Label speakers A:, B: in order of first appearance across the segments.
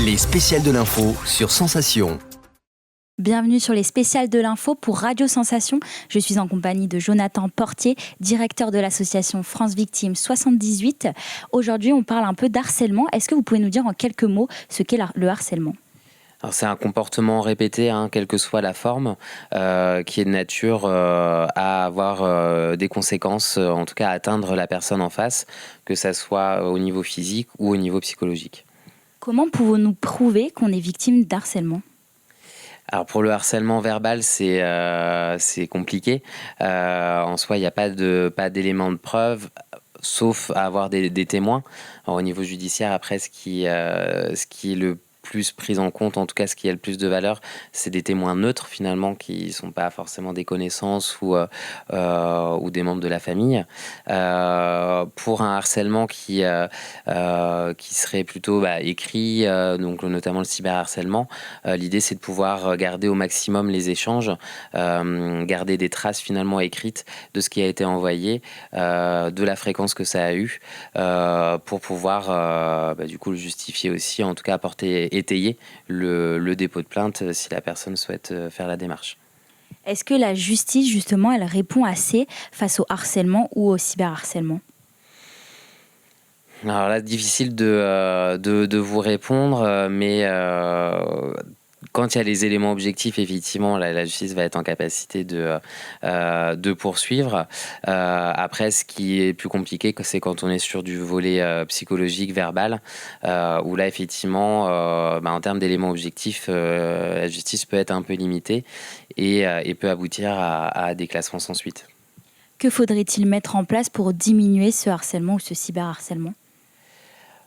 A: Les spéciales de l'info sur Sensation.
B: Bienvenue sur les spéciales de l'info pour Radio Sensation. Je suis en compagnie de Jonathan Portier, directeur de l'association France Victimes 78. Aujourd'hui, on parle un peu d'harcèlement. Est-ce que vous pouvez nous dire en quelques mots ce qu'est le harcèlement ?
C: Alors, c'est un comportement répété, quelle que soit la forme, qui est de nature à avoir des conséquences, en tout cas à atteindre la personne en face, que ça soit au niveau physique ou au niveau psychologique.
B: Comment pouvons-nous prouver qu'on est victime d'harcèlement ?
C: Alors pour le harcèlement verbal, c'est compliqué. En soi, il n'y a pas d'éléments de preuve, sauf à avoir des témoins. Alors, au niveau judiciaire, après, ce qui est le plus pris en compte, en tout cas ce qui a le plus de valeur, c'est des témoins neutres finalement qui ne sont pas forcément des connaissances ou des membres de la famille. Pour un harcèlement qui serait plutôt écrit, donc notamment le cyberharcèlement, l'idée c'est de pouvoir garder au maximum les échanges, garder des traces finalement écrites de ce qui a été envoyé, de la fréquence que ça a eu, pour pouvoir du coup le justifier aussi, en tout cas étayer le dépôt de plainte si la personne souhaite faire la démarche.
B: Est-ce que la justice, justement, elle répond assez face au harcèlement ou au cyberharcèlement ?
C: Alors là, difficile de vous répondre, mais quand il y a les éléments objectifs, effectivement, la justice va être en capacité de poursuivre. Après, ce qui est plus compliqué, c'est quand on est sur du volet psychologique, verbal, où là, effectivement, en termes d'éléments objectifs, la justice peut être un peu limitée et peut aboutir à des classements sans suite.
B: Que faudrait-il mettre en place pour diminuer ce harcèlement ou ce cyberharcèlement ?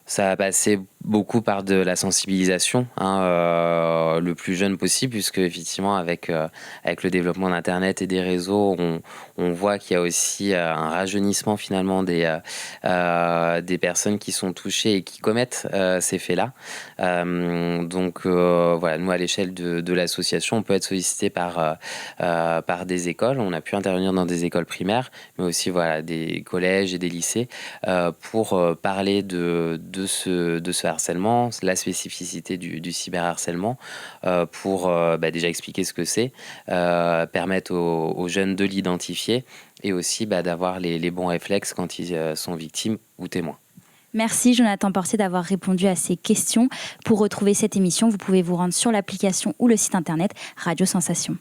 C: Ça va passer beaucoup par de la sensibilisation, le plus jeune possible, puisque effectivement avec le développement d'Internet et des réseaux, on voit qu'il y a aussi un rajeunissement finalement des personnes qui sont touchées et qui commettent ces faits-là. Donc voilà, nous à l'échelle de l'association, on peut être sollicité par des écoles. On a pu intervenir dans des écoles primaires, mais aussi des collèges et des lycées pour parler de ce harcèlement, la spécificité du cyberharcèlement, pour déjà expliquer ce que c'est, permettre aux jeunes de l'identifier et aussi d'avoir les bons réflexes quand ils sont victimes ou témoins.
B: Merci Jonathan Portier d'avoir répondu à ces questions. Pour retrouver cette émission, vous pouvez vous rendre sur l'application ou le site internet Radio Sensation.